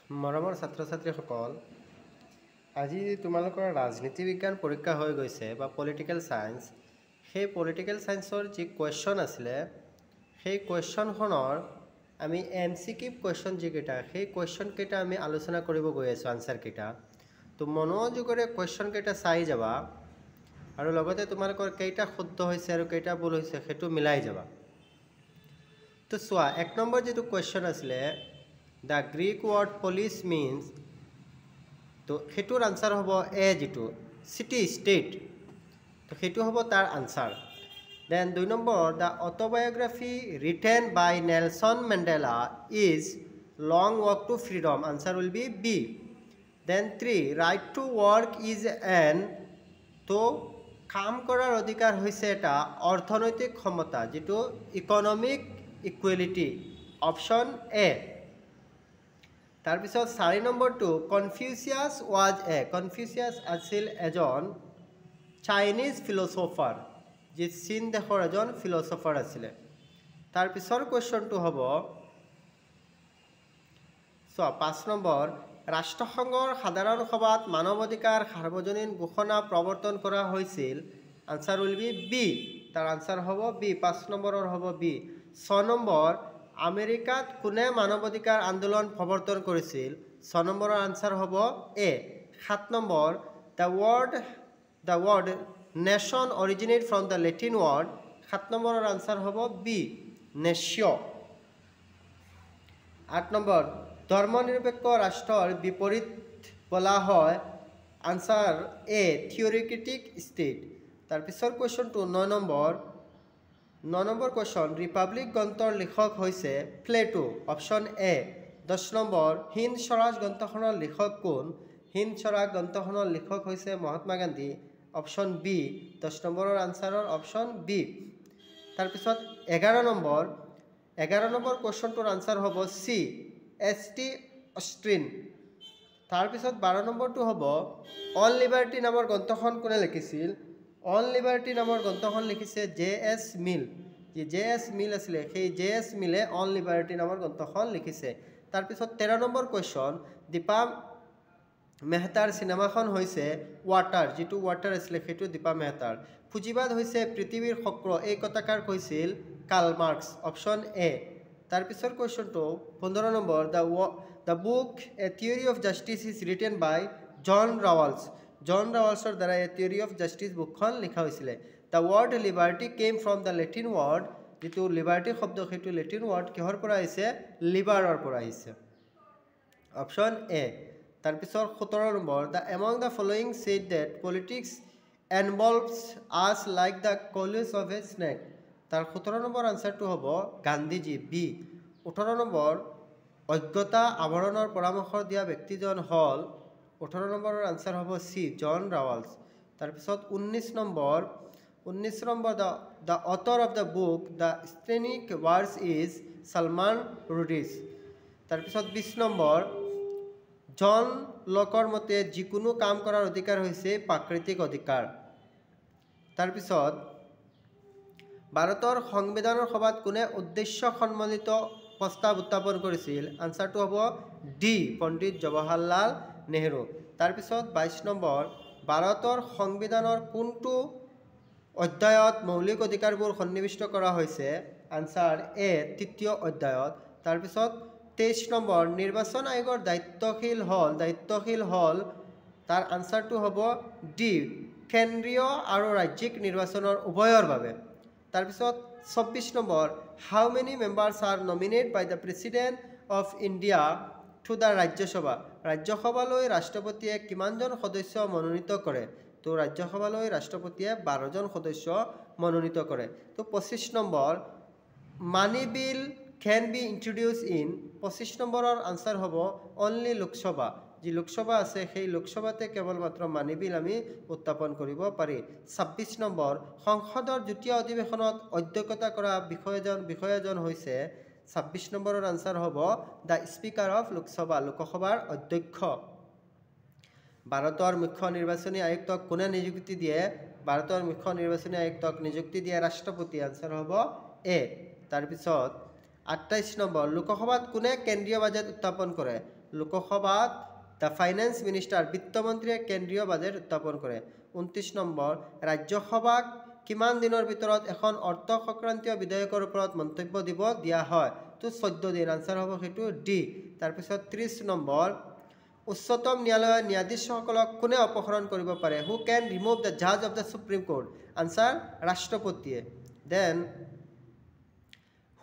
মৰমৰ ছাত্ৰ ছাত্ৰীসকল, আজি তোমালোকৰ ৰাজনীতি বিজ্ঞান পৰীক্ষা হৈ গৈছে বা পলিটিকেল ছায়েন্স। সেই পলিটিকেল ছায়েন্সৰ যি কুৱেশ্যন আছিলে, সেই কুৱেশ্যনখনৰ আমি MCQ কুৱেশ্যন যিকেইটা, সেই কুৱেশ্যনকেইটা আমি আলোচনা কৰিব গৈ আছোঁ, আনচাৰকেইটা। তো মনোযোগেৰে কুৱেশ্যনকেইটা চাই যাবা আৰু লগতে তোমালোকৰ কেইটা শুদ্ধ হৈছে আৰু কেইটা ভুল হৈছে সেইটো মিলাই যাবা। তো চোৱা, 1 নম্বৰ যিটো কুৱেশ্যন আছিলে, the Greek word polish means, তো সেইটোৰ আনচাৰ হ'ব এ, যিটো চিটি ষ্টেট, তো সেইটো হ'ব তাৰ answer. Then 2 number, the autobiography written by Nelson Mandela is long walk to freedom, answer will be B. Then 3, right to work is an, তো কাম কৰাৰ অধিকাৰ হৈছে এটা অৰ্থনৈতিক ক্ষমতা, যিটো ইকনমিক ইকুৱেলিটি, অপশ্যন এ। তাৰপিছত 4 নম্বৰটো, কনফিউচিয়াছ ৱাজ এ, কনফিউচিয়াছ আছিল এজন চাইনিজ ফিলচফাৰ, যি চীন দেশৰ এজন ফিলচফাৰ আছিলে। তাৰপিছৰ কুৱেশ্যনটো হ'ব, চোৱা 5 নম্বৰ, ৰাষ্ট্ৰসংঘৰ সাধাৰণ সভাত মানৱ অধিকাৰ সাৰ্বজনীন ঘোষণা প্ৰৱৰ্তন কৰা হৈছিল, আনচাৰ উইল বি বি, তাৰ আনচাৰ হ'ব বি, 5 নম্বৰৰ হ'ব বি। 6 নম্বৰ, আমেৰিকাত কোনে মানৱ অধিকাৰ আন্দোলন প্ৰৱৰ্তন কৰিছিল, 6 নম্বৰৰ আনচাৰ হ'ব A. 7 number, the word nation originate from the Latin word, 7 নম্বৰৰ আনচাৰ হ'ব বি, নেশ্যো। 8 নম্বৰ, ধৰ্ম নিৰপেক্ষ ৰাষ্ট্ৰৰ বিপৰীত বোলা হয়, আনচাৰ এ, থিঅৰিটিক ষ্টেট। তাৰপিছৰ কুৱেশ্যনটো 9 নম্বৰ কুৱেশ্যন, ৰিপাব্লিক গ্ৰন্থৰ লিখক হৈছে Plato, option A. 10 number, Hind Swaraj গ্ৰন্থখনৰ লিখক কোন, হিন্দ স্বৰাজ গ্ৰন্থখনৰ লিখক হৈছে মহাত্মা গান্ধী, অপশ্যন বি, 10 নম্বৰৰ আনচাৰৰ অপশ্যন বি। তাৰপিছত 11 নম্বৰ কুৱেশ্যনটোৰ আনচাৰ হ'ব চি, ST অষ্ট্ৰিন। তাৰপিছত 12 নম্বৰটো হ'ব, অন লিবাৰ্টি নামৰ গ্ৰন্থখন কোনে লিখিছিল, অন লিবাৰ্টি নামৰ গ্ৰন্থখন লিখিছে JS মিল, যি JS মিল আছিলে, সেই JS মিলে অন লিবাৰ্টি নামৰ গ্ৰন্থখন লিখিছে। তাৰপিছত 13 নম্বৰ কুৱেশ্যন, দীপা মেহতাৰ চিনেমাখন হৈছে ৱাটাৰ, যিটো ৱাটাৰ আছিলে সেইটো দীপা মেহতাৰ। পুঁজিবাদ হৈছে পৃথিৱীৰ চক্ৰ, এই কথাকাৰ কৈছিল কাৰ্ল মাৰ্কছ, অপশ্যন এ। তাৰপিছৰ কুৱেশ্যনটো 15 নম্বৰ, the book a theory of justice is written by John Rawls, John ৰাৱালছৰ দ্বাৰা এ থিয়ৰী অফ জাষ্টিছ বুকখন লিখা হৈছিলে। The word liberty came from the Latin word, যিটো লিবাৰ্টি শব্দ সেইটো লেটিন ৱৰ্ড কিহৰ পৰা আহিছে, লিবাৰৰ পৰা আহিছে, অপশ্যন এ। তাৰপিছত 17 নম্বৰ, the among the following said that politics involves us like the coils of a snake, তাৰ 17 নম্বৰ আনচাৰটো হ'ব গান্ধীজী, বি। 18 নম্বৰ, অজ্ঞতা আৱৰণৰ পৰামৰ্শ দিয়া ব্যক্তিজন হ'ল, 18 নম্বৰৰ আনচাৰ হ'ব চি, জন ৰাৱালছ। তাৰপিছত 19 নম্বৰ, the author of the book the satanic verses is Salman ৰুডিছ। তাৰপিছত 20 নম্বৰ, জন লকৰ মতে যিকোনো কাম কৰাৰ অধিকাৰ হৈছে প্ৰাকৃতিক অধিকাৰ। তাৰপিছত ভাৰতৰ সংবিধানৰ সভাত কোনে উদ্দেশ্য সন্মলিত প্ৰস্তাৱ উত্থাপন কৰিছিল, আনচাৰটো হ'ব ডি, পণ্ডিত জৱাহৰলাল নেহৰু। তাৰপিছত 22 নম্বৰ, ভাৰতৰ সংবিধানৰ কোনটো অধ্যায়ত মৌলিক অধিকাৰবোৰ সন্নিৱিষ্ট কৰা হৈছে, আনচাৰ এ, 3য় অধ্যায়ত। তাৰপিছত 23 নম্বৰ, নিৰ্বাচন আয়োগৰ দায়িত্বশীল হ'ল, তাৰ আনচাৰটো হ'ব ডি, কেন্দ্ৰীয় আৰু ৰাজ্যিক নিৰ্বাচনৰ উভয়ৰ বাবে। তাৰপিছত 24 নম্বৰ, how many members are nominated by the president of India to the Rajya Sabha, ৰাজ্যসভালৈ ৰাষ্ট্ৰপতিয়ে কিমানজন সদস্য মনোনীত কৰে, তো ৰাজ্যসভালৈ ৰাষ্ট্ৰপতিয়ে 12জন সদস্য মনোনীত কৰে। তো 25 number, money bill can be introduced in, 25 নম্বৰৰ আনচাৰ হ'ব অনলি লোকসভা, যি লোকসভা আছে সেই লোকসভাতে কেৱল মাত্ৰ মানি বিল আমি উত্থাপন কৰিব পাৰি। 26 নম্বৰ, সংসদৰ দ্বিতীয় অধিৱেশনত অধ্যক্ষতা কৰা বিষয়াজন হৈছে, 26 নম্বৰৰ আনচাৰ হ'ব দ্য স্পীকাৰ অফ লোকসভা, লোকসভাৰ অধ্যক্ষ। ভাৰতৰ মুখ্য নিৰ্বাচনী আয়ুক্তক কোনে নিযুক্তি দিয়ে, ভাৰতৰ মুখ্য নিৰ্বাচনী আয়ুক্তক নিযুক্তি দিয়ে ৰাষ্ট্ৰপতি, আনচাৰ হ'ব এ। তাৰপিছত 28 নম্বৰ, লোকসভাত কোনে কেন্দ্ৰীয় বাজেট উত্থাপন কৰে, লোকসভাত দ্য ফাইনেন্স মিনিষ্টাৰ বিত্তমন্ত্ৰীয়ে কেন্দ্ৰীয় বাজেট উত্থাপন কৰে 29 নম্বৰ ৰাজ্যসভাক কিমান দিনৰ ভিতৰত এখন অৰ্থ সংক্ৰান্তীয় বিধেয়কৰ ওপৰত মন্তব্য দিব দিয়া হয় তো 14 দিন আনসাৰ হ'ব সেইটো ডি তাৰপিছত 30 নম্বৰ উচ্চতম ন্যায়ালয়ৰ ন্যায়াধীশসকলক কোনে অপসাৰণ কৰিব পাৰে হু ক্যান ৰিমুভ দ্য জাজ of the supreme court answer ৰাষ্ট্ৰপতিয়ে then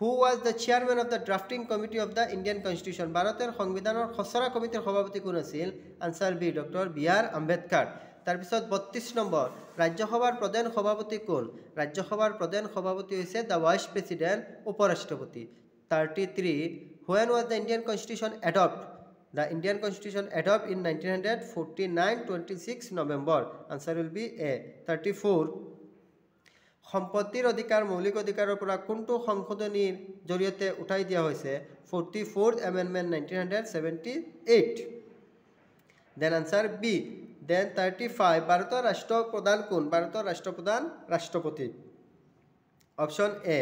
Who was the chairman of the drafting committee of the Indian Constitution? ভারতের সংবিধানের খসড়া কমিটির সভাপতি কোন আছিল answer B doctor B R. Ambedkar তাৰপিছত 32 নম্বৰ ৰাজ্যসভাৰ প্ৰধান সভাপতি কোন ৰাজ্যসভাৰ প্ৰধান সভাপতি হৈছে দ্য ভাইস প্ৰেসিডেন্ট উপৰাষ্ট্ৰপতি 33 When was the Indian Constitution adopted? The Indian Constitution adopted in 1949 26 November. Answer will be A. 34 সম্পত্তিৰ অধিকাৰ মৌলিক অধিকাৰৰ পৰা কোনটো সংশোধনীৰ জৰিয়তে উঠাই দিয়া হৈছে 44th Amendment 1978 Then answer B. Then 35 ভাৰতৰ ৰাষ্ট্ৰপ্ৰধান কোন ভাৰতৰ ৰাষ্ট্ৰপ্ৰধান ৰাষ্ট্ৰপতি অপশন A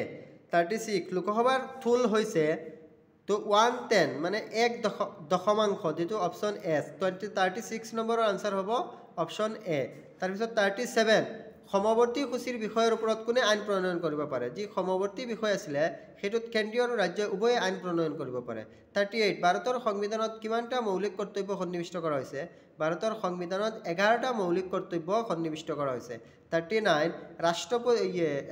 36 লোকসভাৰ থুল হৈছে তো 110 মানে 1 যেটো অপশন S 36 নম্বৰৰ আনসাৰ হ'ব অপশন A তাৰপিছত 37 সমবৰ্তী সূচীৰ বিষয়ৰ ওপৰত কোনে আইন প্ৰণয়ন কৰিব পাৰে যি সমবৰ্তী বিষয় আছিল হেতুত কেন্দ্ৰীয় আৰু ৰাজ্য উভয় আইন প্ৰণয়ন কৰিব পাৰে 38 ভাৰতৰ সংবিধানত কিমানটা মৌলিক কৰ্তব্য সন্নিবিষ্ট কৰা হৈছে ভাৰতৰ সংবিধানত 11টা মৌলিক কৰ্তব্য সন্নিবিষ্ট কৰা হৈছে 39 ৰাষ্ট্ৰপতি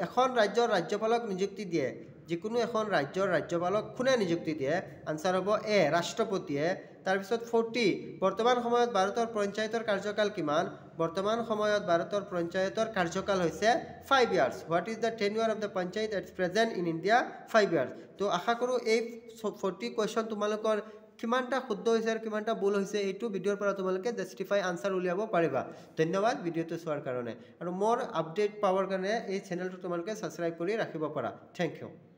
এখন ৰাজ্যৰ ৰাজ্যপালক নিযুক্তি দিয়ে যিকোনো এখন ৰাজ্যৰ ৰাজ্যপালক কোনে নিযুক্তি দিয়ে আনসাৰ হ'ব এ ৰাষ্ট্ৰপতিয়ে তাৰপিছত 40 বৰ্তমান সময়ত ভাৰতৰ পঞ্চায়তৰ কাৰ্যকাল কিমান বৰ্তমান সময়ত ভাৰতৰ পঞ্চায়তৰ কাৰ্যকাল হৈছে 5 years what is the tenure of the panchayat at present in India 5 years তো আশা কৰো এই 40 কোৱেশ্চন তোমালোকৰ কিমানটা শুদ্ধ হৈছে আৰু কিমানটা ভুল হৈছে এইটো ভিডিওৰ পৰা তোমালোকে জাস্টিফাই আনসাৰ উলিয়াব পাৰিবা ধন্যবাদ ভিডিওটো চোৱাৰ কাৰণে আৰু মোৰ আপডেট পাৱাৰ কাৰণে এই চেনেলটো তোমালোকে সাবস্ক্ৰাইব কৰি ৰাখিব পাৰা থ্যাংক ইউ